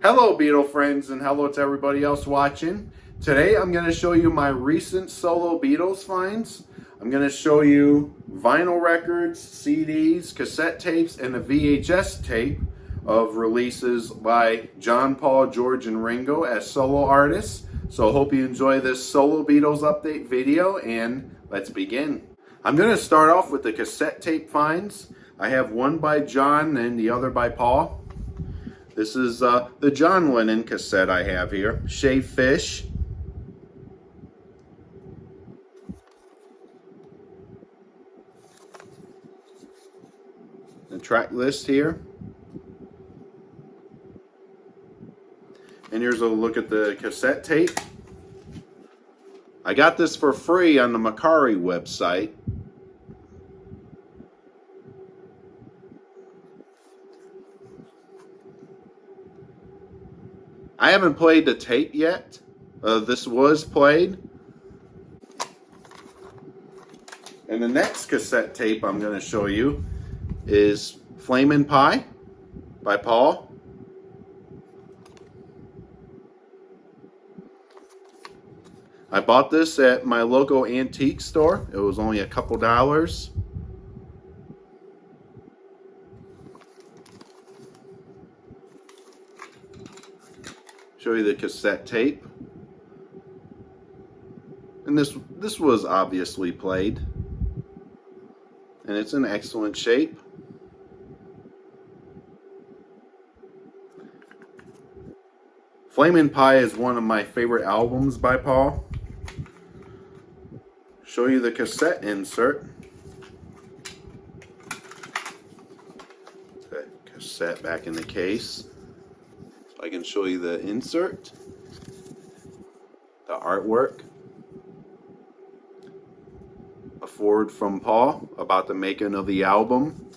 Hello Beatle friends, and hello to everybody else watching. Today I'm going to show you my recent solo Beatles finds. I'm going to show you vinyl records, CDs, cassette tapes, and a VHS tape of releases by John, Paul, George, and Ringo as solo artists. So hope you enjoy this solo Beatles update video, and let's begin. I'm going to start off with the cassette tape finds. I have one by John and the other by Paul. This is the John Lennon cassette I have here, Shaved Fish. The track list here. And here's a look at the cassette tape. I got this for free on the McCartney website. I haven't played the tape yet. This was played. And the next cassette tape I'm going to show you is Flamin' Pie by Paul. I bought this at my local antique store. It was only a couple dollars. Show you the cassette tape. And this was obviously played. And it's in excellent shape. Flamin' Pie is one of my favorite albums by Paul. Show you the cassette insert. That cassette back in the case. I can show you the insert, the artwork, a foreword from Paul about the making of the album.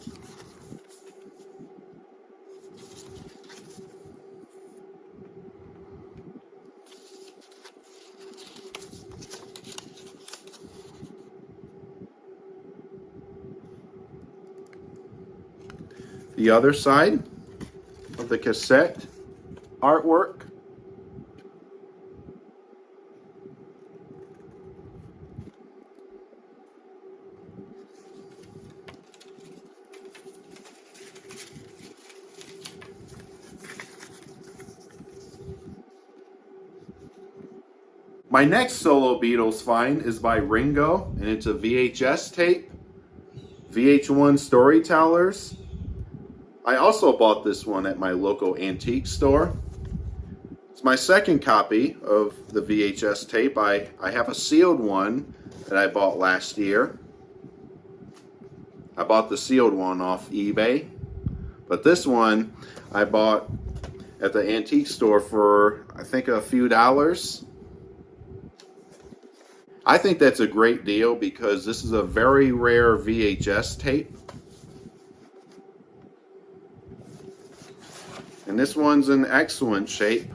The other side of the cassette artwork. My next solo Beatles find is by Ringo, and it's a VHS tape, VH1 Storytellers. I also bought this one at my local antique store. It's my second copy of the VHS tape. I have a sealed one that I bought last year. I bought the sealed one off eBay. But this one I bought at the antique store for, I think, a few dollars. I think that's a great deal because this is a very rare VHS tape. And this one's in excellent shape.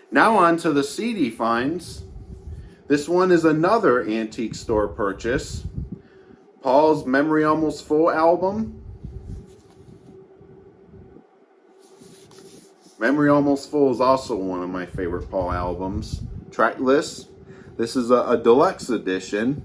Now on to the CD finds. This one is another antique store purchase. Paul's Memory Almost Full album. Memory Almost Full is also one of my favorite Paul albums. Track list. This is a deluxe edition.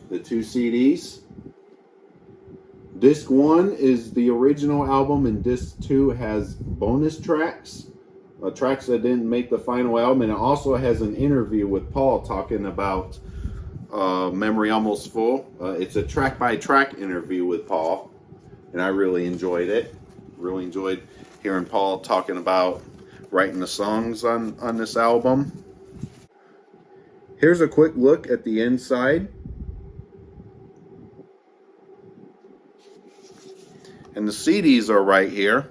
The two CDs. Disc 1 is the original album, and Disc 2 has bonus tracks, tracks that didn't make the final album, and it also has an interview with Paul talking about Memory Almost Full. It's a track-by-track interview with Paul, and I really enjoyed it. Really enjoyed hearing Paul talking about writing the songs on this album. Here's a quick look at the inside. And the CDs are right here.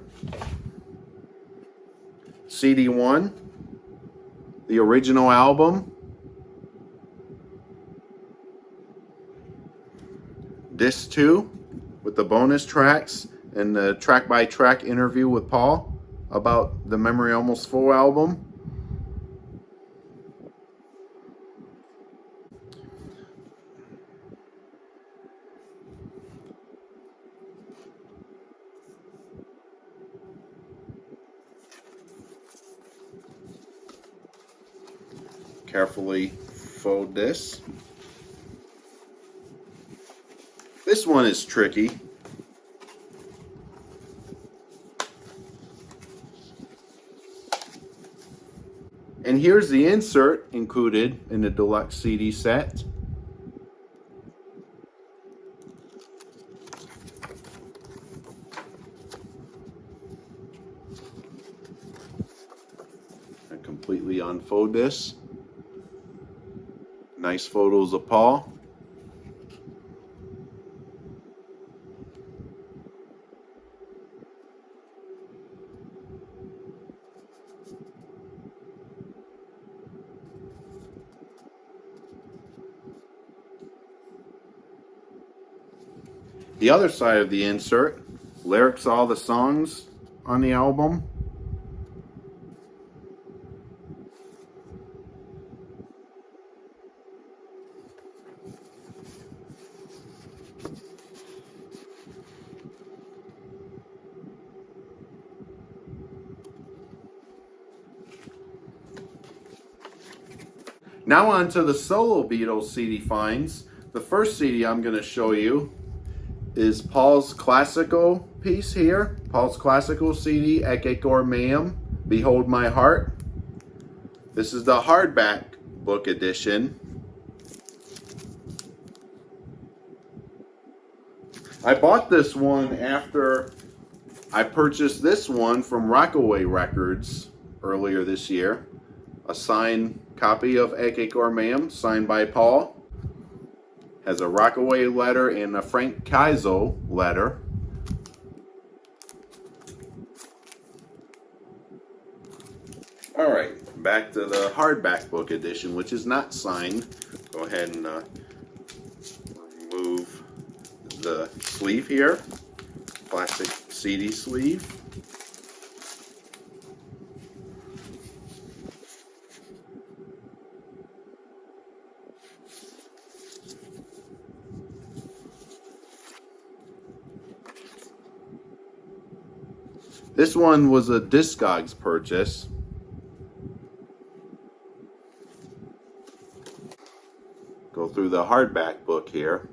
CD1, the original album. Disc 2 with the bonus tracks and the track-by-track interview with Paul about the Memory Almost Full album. Carefully fold this. This one is tricky. And here's the insert included in the deluxe CD set. I completely unfold this. Nice photos of Paul. The other side of the insert, lyrics to all the songs on the album. Now on to the solo Beatles CD finds. The first CD I'm going to show you is Paul's classical piece here. Paul's classical CD, Ecce or Mayhem, Behold My Heart. This is the hardback book edition. I bought this one after I purchased this one from Rockaway Records earlier this year. A signed copy of Ecce or Mayhem, signed by Paul. Has a Rockaway letter and a Frank Kaizo letter. Alright, back to the hardback book edition, which is not signed. Go ahead and remove the sleeve here. Plastic CD sleeve. This one was a Discogs purchase. Go through the hardback book here.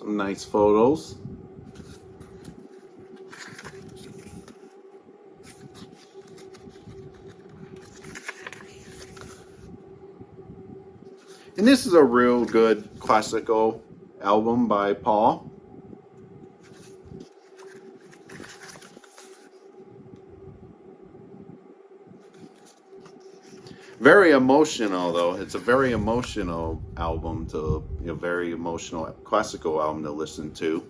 Some nice photos. And this is a real good classical album by Paul. Very emotional, though. It's a very emotional album very emotional classical album to listen to.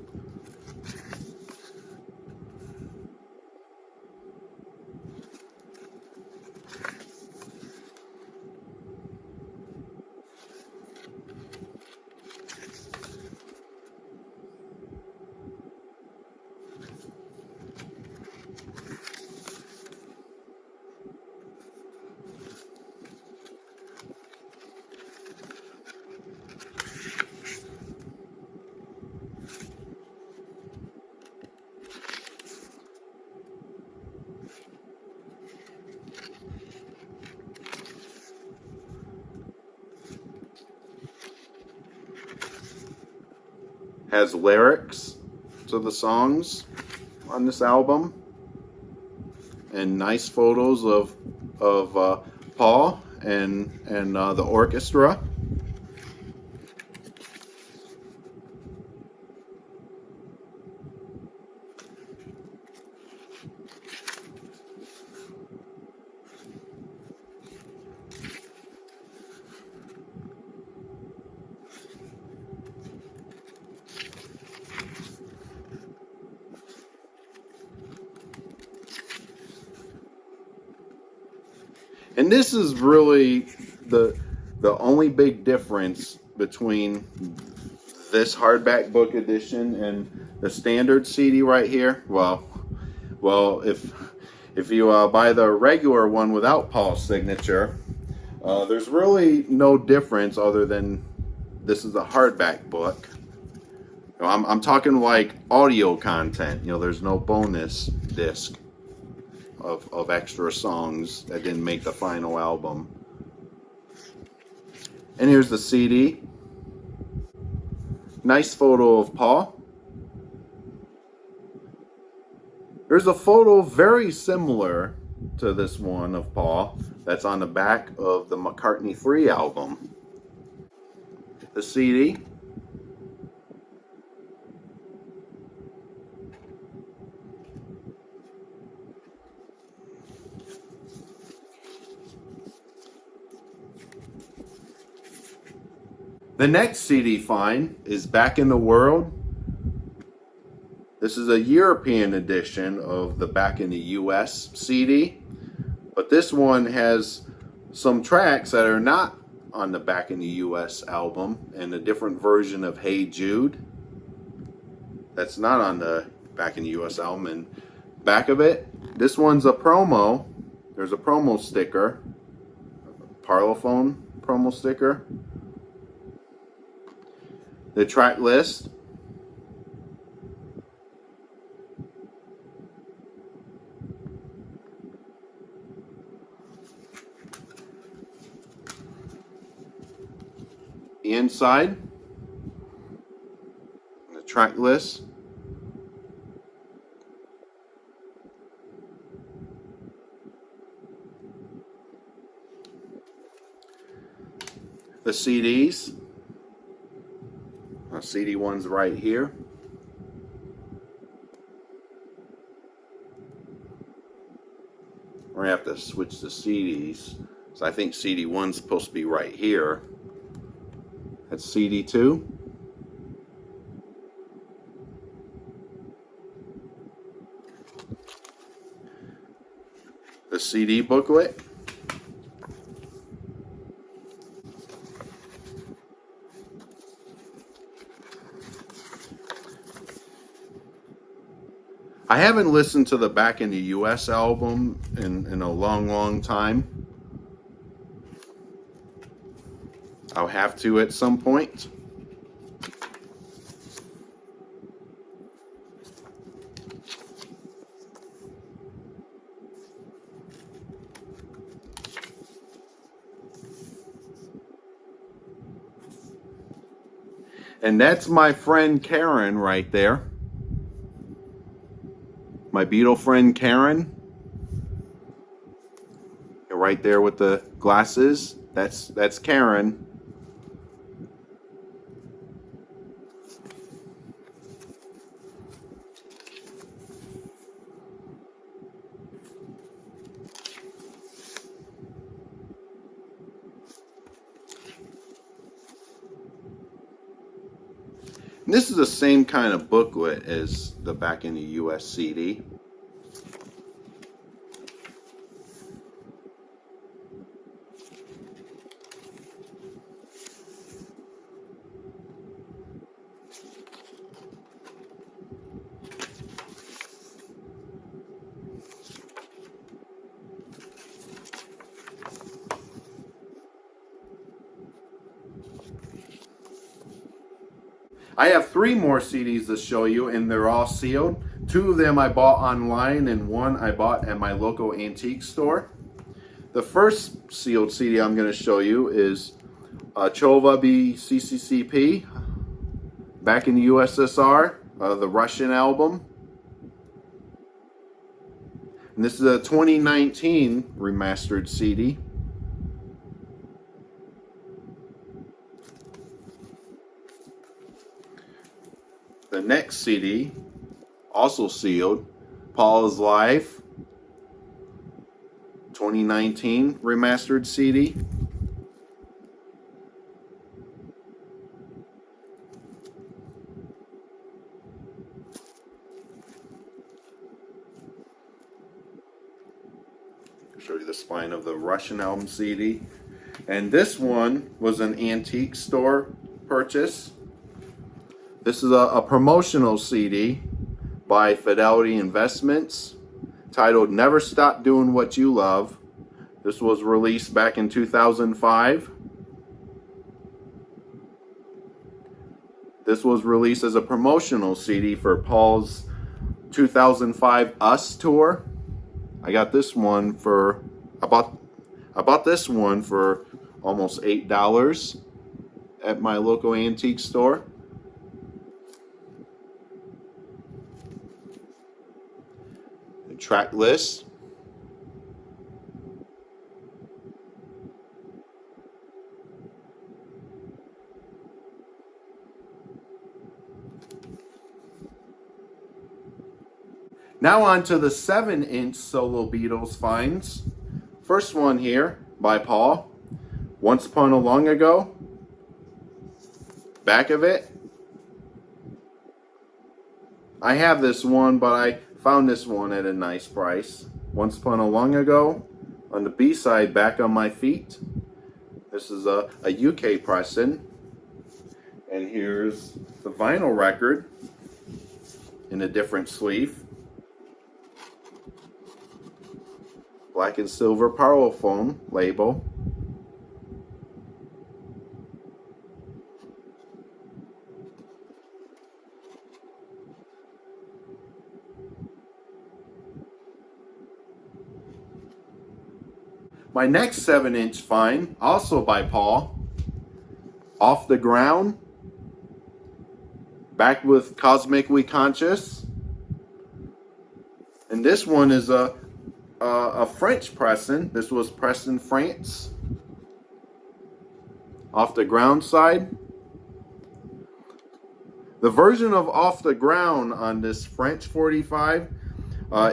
has lyrics to the songs on this album, and nice photos of Paul and the orchestra. And this is really the only big difference between this hardback book edition and the standard CD right here. Well, if you buy the regular one without Paul's signature, there's really no difference other than this is a hardback book. You know, I'm talking like audio content. You know, there's no bonus disc of extra songs that didn't make the final album. And here's the CD. Nice photo of Paul. There's a photo very similar to this one of Paul that's on the back of the McCartney 3 album. The CD. The next CD find is Back in the World. This is a European edition of the Back in the US CD, but this one has some tracks that are not on the Back in the US album, and a different version of Hey Jude that's not on the Back in the US album. And back of it, this one's a promo. There's a promo sticker, Parlophone promo sticker. The track list. The inside. The track list. The CDs. CD one's right here. We're gonna have to switch the CDs. So I think CD one's supposed to be right here. That's CD two. The CD booklet. I haven't listened to the Back in the US album in a long time. I'll have to at some point. And that's my friend Karen right there. My Beatle friend Karen. Right there with the glasses. That's Karen. And this is the same kind of booklet as the Back in the US CD. I have 3 more CDs to show you, and they're all sealed. 2 of them I bought online, and 1 I bought at my local antique store. The first sealed CD I'm going to show you is Chova BCCCP. Back in the USSR, the Russian album. And this is a 2019 remastered CD. The next CD, also sealed, Paul's Life, 2019 remastered CD. Show you the spine of the Russian album CD. And this one was an antique store purchase. This is a promotional CD by Fidelity Investments titled Never Stop Doing What You Love. This was released back in 2005. This was released as a promotional CD for Paul's 2005 Us tour. I got this one for, I bought this one for almost $8 at my local antique store. The track list. Now on to the 7-inch solo Beatles finds. First one here by Paul, Once Upon a Long Ago. Back of it. I have this one, but I found this one at a nice price. Once Upon a Long Ago. On the B side, Back on My Feet. This is a UK pressing. And here's the vinyl record in a different sleeve. Black and silver Parlophone label. My next 7-inch find, also by Paul, Off the Ground, back with Cosmically Conscious. And this one is a French pressing. This was pressed in France. Off the Ground side. The version of Off the Ground on this French 45,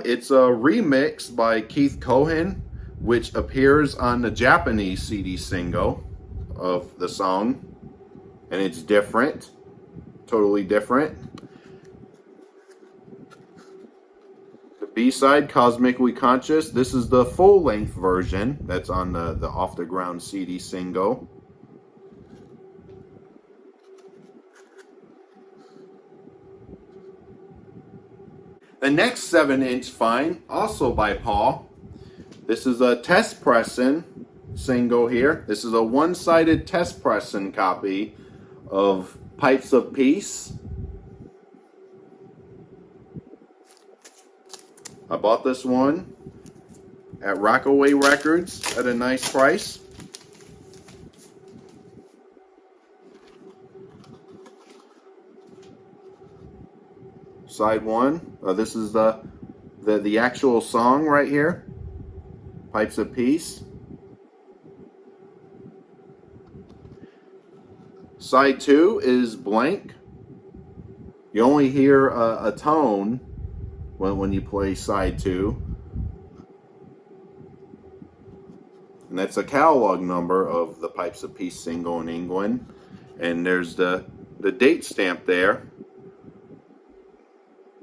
it's a remix by Keith Cohen, which appears on the Japanese CD single of the song. And it's different, totally different. B-side, Cosmically Conscious. This is the full-length version that's on the Off the Ground CD single. The next 7-inch find, also by Paul. This is a test pressing single here. This is a one-sided test pressing copy of Pipes of Peace. I bought this one at Rockaway Records at a nice price. Side one. This is the actual song right here. Pipes of Peace. Side two is blank. You only hear a tone when you play side two. And that's a catalog number of the Pipes of Peace single in England. And there's the date stamp there.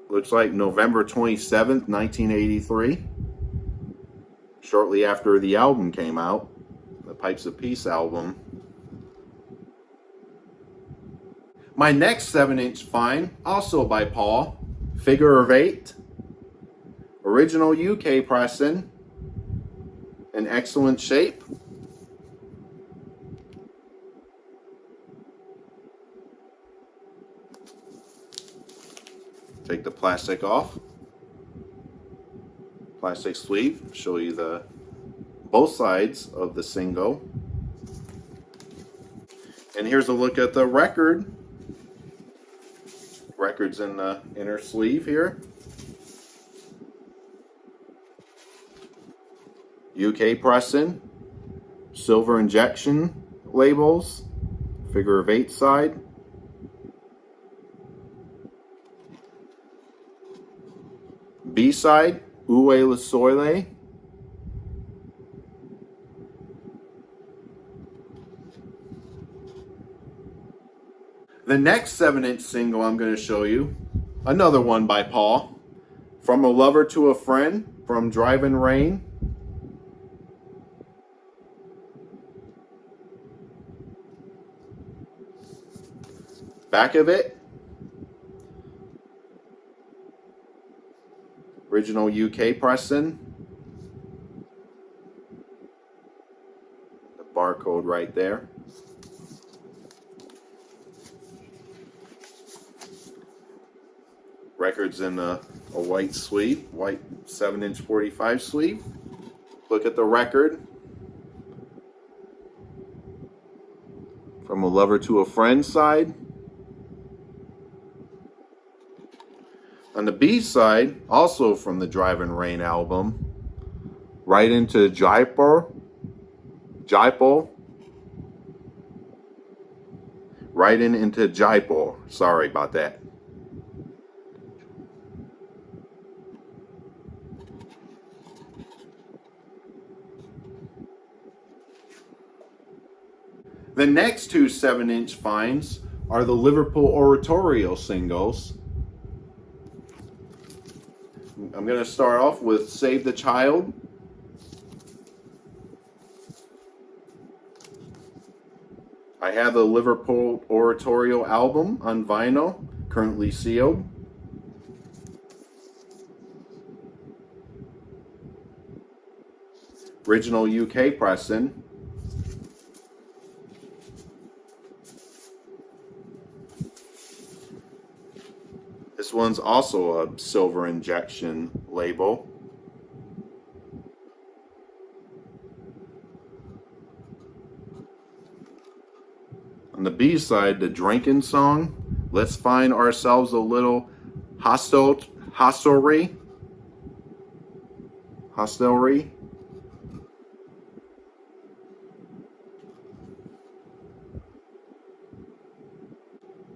Looks like November 27th, 1983. Shortly after the album came out. The Pipes of Peace album. My next 7-inch find, also by Paul, Figure of Eight. Original UK pressing, in excellent shape. Take the plastic off. Plastic sleeve, show you both sides of the single. And here's a look at the record. records in the inner sleeve here. UK pressing, silver injection labels, figure of 8 side. B side, Uwe Le Soleil. The next 7-inch single I'm going to show you, another one by Paul, From a Lover to a Friend, from Driving Rain. Back of it, original UK pressing. The barcode right there. Records in a white sleeve, white 7-inch 45 sleeve. Look at the record. From a Lover to a Friend side. On the B side, also from the Driving Rain album, Right into Jaipur, Riding into Jaipur. Sorry about that. The next two 7-inch finds are the Liverpool Oratorio singles. I'm going to start off with Save the Child. I have the Liverpool Oratorio album on vinyl, currently sealed. Original UK pressing. This one's also a silver injection label. On the B side, the drinking song, Let's Find Ourselves a Little Hostelry.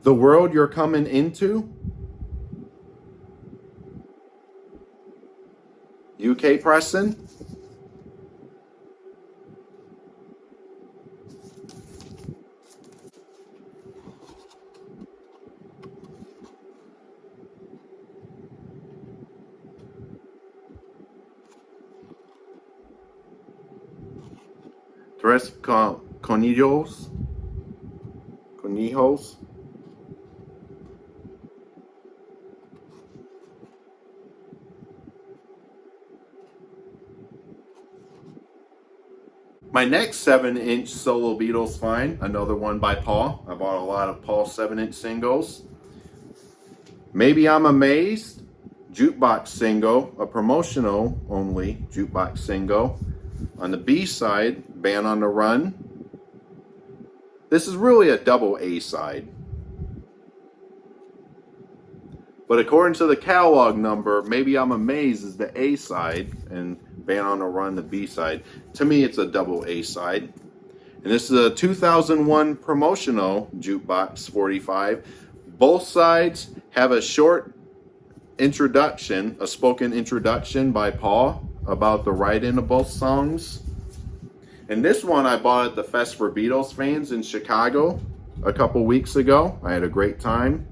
The World You're Coming Into. UK pressing. Tres Conejos. My next 7-inch solo Beatles find, another one by Paul. I bought a lot of Paul 7-inch singles. Maybe I'm Amazed, jukebox single, a promotional only jukebox single. On the B side, Band on the Run. This is really a double A side. But according to the catalog number, Maybe I'm Amazed is the A side and Band on the Run the B side. To me, it's a double A side. And this is a 2001 promotional jukebox 45. Both sides have a short introduction, a spoken introduction by Paul about the writing of both songs. And this one I bought at the Fest for Beatles fans in Chicago a couple weeks ago. I had a great time.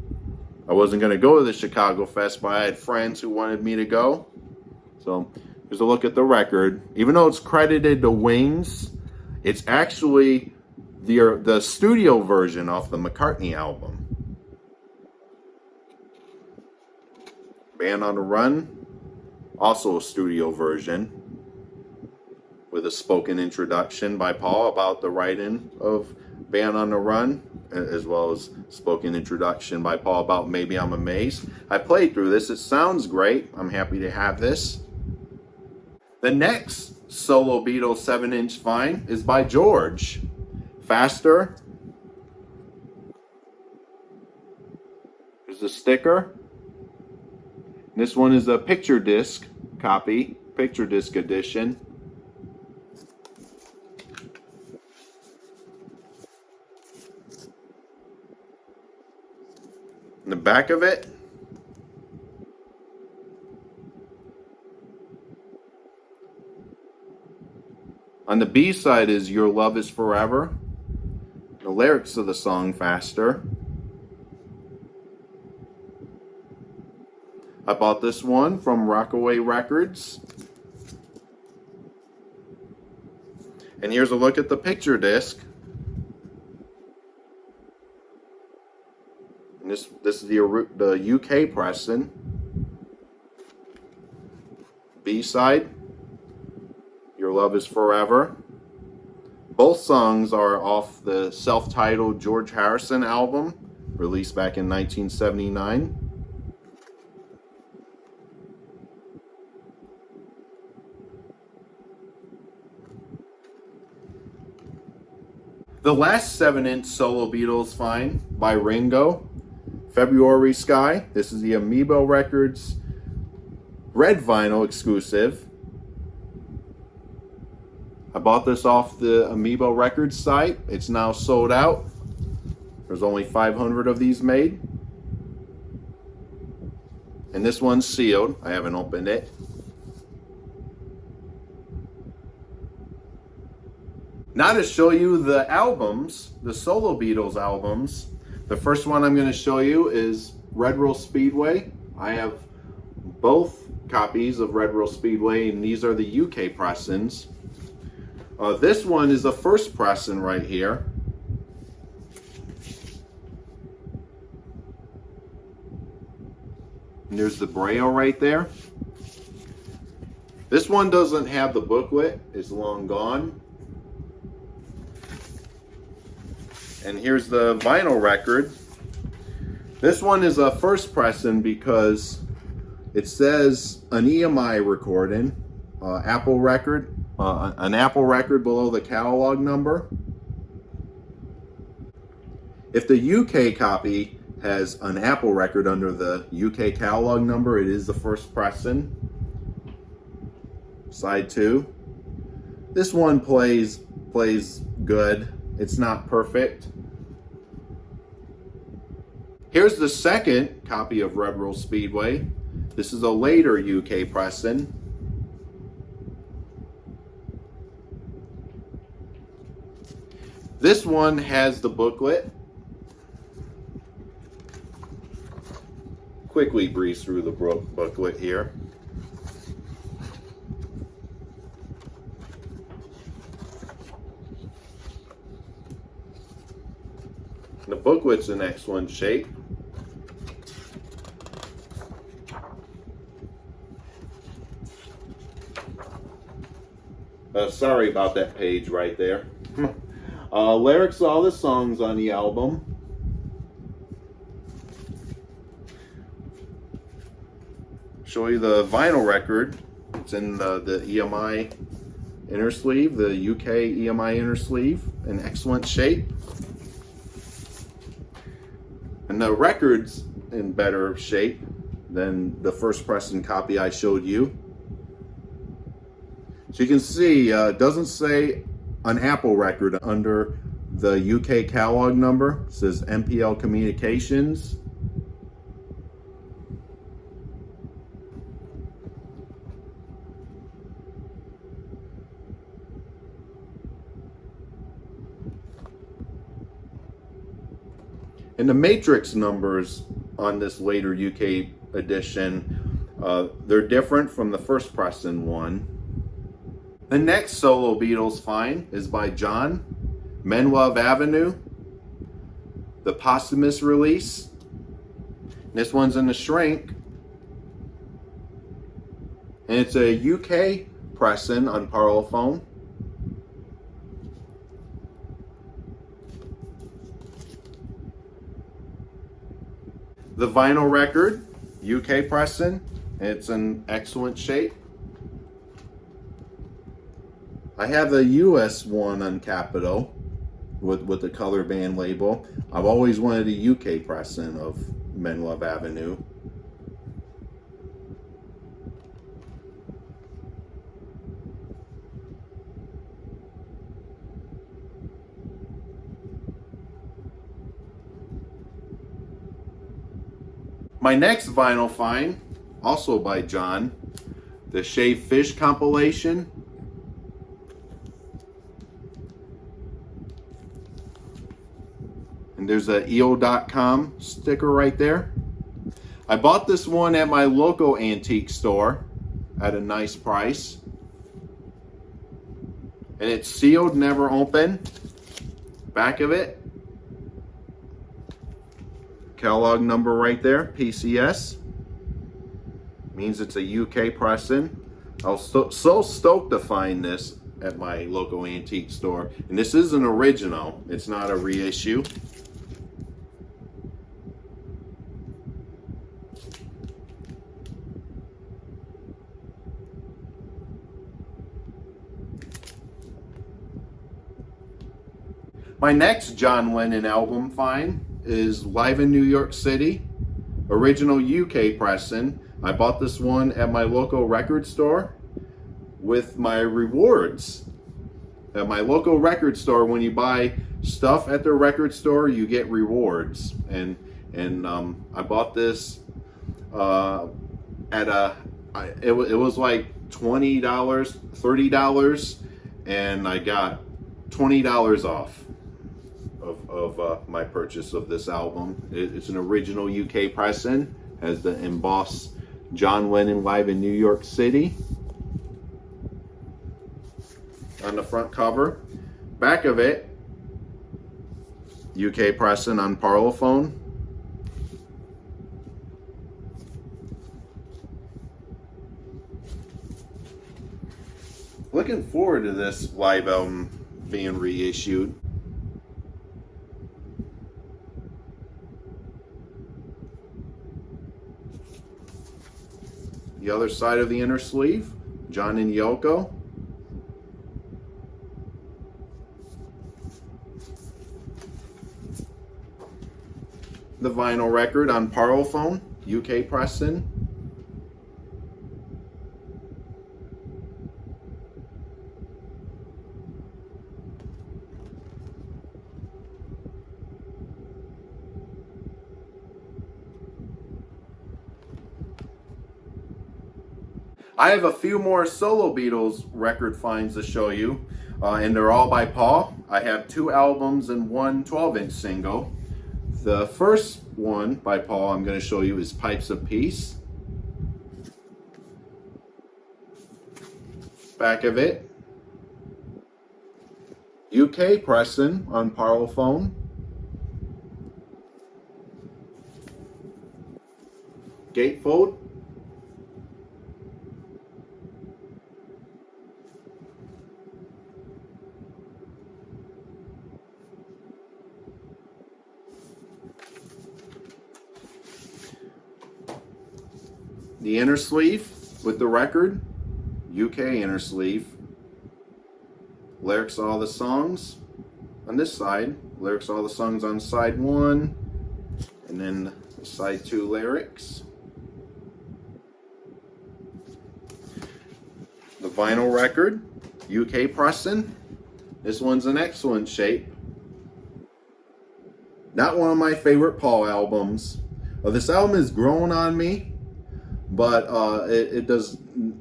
I wasn't going to go to the Chicago Fest, but I had friends who wanted me to go. So here's a look at the record. Even though it's credited to Wings, it's actually the studio version off the McCartney album. Band on the Run, also a studio version with a spoken introduction by Paul about the writing of Band on the Run, as well as spoken introduction by Paul about Maybe I'm Amazed. I played through this. It sounds great. I'm happy to have this. The next solo Beatles 7-inch find is by George. Faster. There's the sticker. This one is a picture disc copy, picture disc edition. In the back of it, on the B side is Your Love Is Forever. The lyrics of the song faster. I bought this one from Rockaway Records. And here's a look at the picture disc. And this is the UK pressing. B side, Your Love Is Forever. Both songs are off the self-titled George Harrison album, released back in 1979. The last 7-inch solo Beatles find by Ringo, February Sky. This is the Amoeba Records red vinyl exclusive. I bought this off the Amoeba Records site. It's now sold out. There's only 500 of these made. And this one's sealed. I haven't opened it. Now to show you the albums, the solo Beatles albums. The first one I'm going to show you is Red Rose Speedway. I have both copies of Red Rose Speedway, and these are the UK pressings. This one is the first pressing right here. And there's the Braille right there. This one doesn't have the booklet, it's long gone. And here's the vinyl record. This one is a first pressing because it says an EMI recording, Apple record, an Apple record below the catalog number. If the UK copy has an Apple record under the UK catalog number, it is the first pressing. Side 2. This one plays good. It's not perfect. Here's the second copy of Red Rose Speedway. This is a later UK pressing. This one has the booklet. Quickly breeze through the booklet here. The booklet's in excellent shape. Sorry about that page right there. Lyrics to all the songs on the album. Show you the vinyl record. It's in the EMI inner sleeve, the UK EMI inner sleeve, in excellent shape. And the record's in better shape than the first pressing copy I showed you. So you can see, it doesn't say an Apple record under the UK catalog number. It says MPL Communications. And the matrix numbers on this later UK edition, they're different from the first pressing one. The next solo Beatles find is by John, Men Love Avenue, the posthumous release. This one's in the shrink. And it's a UK pressing on Parlophone. The vinyl record, UK pressing. It's in excellent shape. I have the US one on Capitol with the color band label. I've always wanted a UK pressing of Men Love Avenue. My next vinyl find, also by John, the Shaved Fish compilation. And there's a EO.com sticker right there. I bought this one at my local antique store at a nice price. And it's sealed, never opened. Back of it, catalog number right there, PCS. Means it's a UK pressing. I was so stoked to find this at my local antique store. And this is an original, it's not a reissue. My next John Lennon album find is Live in New York City, original UK pressing. I bought this one at my local record store with my rewards. At my local record store, when you buy stuff at the record store, you get rewards. And I bought this at it was like $20, $30, and I got $20 off of my purchase of this album. It's an original UK pressing, has the embossed John Lennon Live in New York City on the front cover. Back of it, UK pressing on Parlophone. Looking forward to this live album being reissued. The other side of the inner sleeve, John and Yoko. The vinyl record on Parlophone, UK pressing. I have a few more solo Beatles record finds to show you, and they're all by Paul. I have 2 albums and 1 12-inch single. The first one by Paul I'm going to show you is Pipes of Peace. Back of it, UK pressing on Parlophone. Gatefold. The inner sleeve with the record, UK inner sleeve. Lyrics all the songs on this side. Lyrics all the songs on side 1, and then side 2 lyrics. The vinyl record, UK pressing. This one's in excellent shape. Not one of my favorite Paul albums. This album is growing on me, but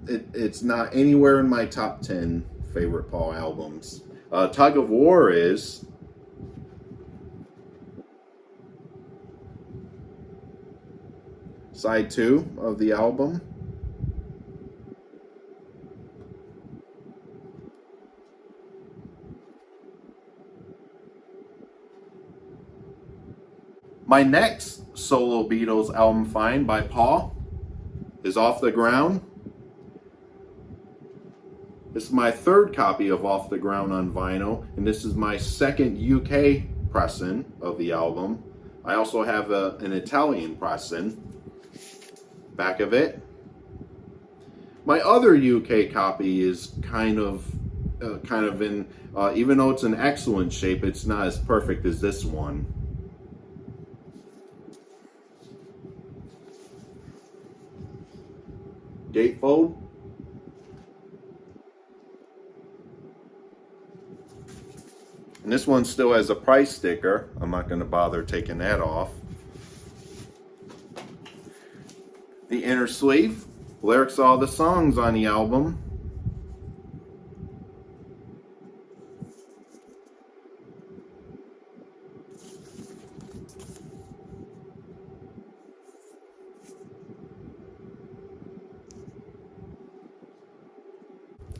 it's not anywhere in my top 10 favorite Paul albums. Tug of War is. Side 2 of the album. My next solo Beatles album find by Paul is Off the Ground. This is my 3rd copy of Off the Ground on vinyl, and this is my 2nd UK pressing of the album. I also have an Italian pressing. Back of it. My other UK copy is kind of in, even though it's in excellent shape, it's not as perfect as this one. gatefold. And this one still has a price sticker. I'm not going to bother taking that off. The inner sleeve, lyrics to all the songs on the album.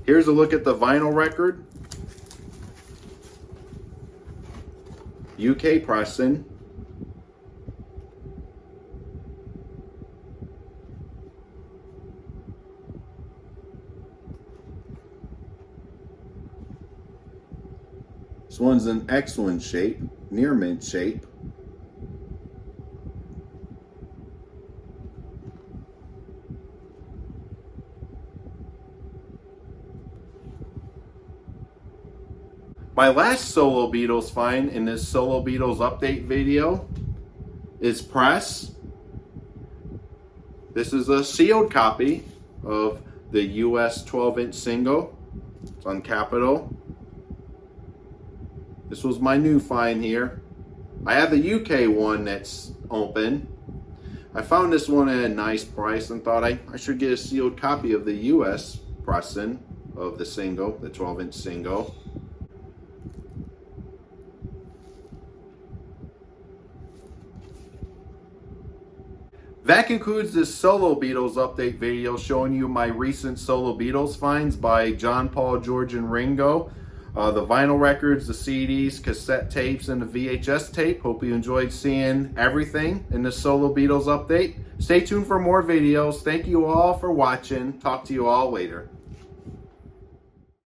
Here's a look at the vinyl record. UK pressing. This one's an excellent shape, near mint shape. My last solo Beatles find in this solo Beatles update video is Press. This is a sealed copy of the US 12-inch single. It's on Capitol. This was my new find here. I have the UK one that's open. I found this one at a nice price and thought I should get a sealed copy of the US pressing of the single, the 12-inch single. That concludes this solo Beatles update video showing you my recent solo Beatles finds by John, Paul, George, and Ringo. The vinyl records, the CDs, cassette tapes, and the VHS tape. Hope you enjoyed seeing everything in this solo Beatles update. Stay tuned for more videos. Thank you all for watching. Talk to you all later.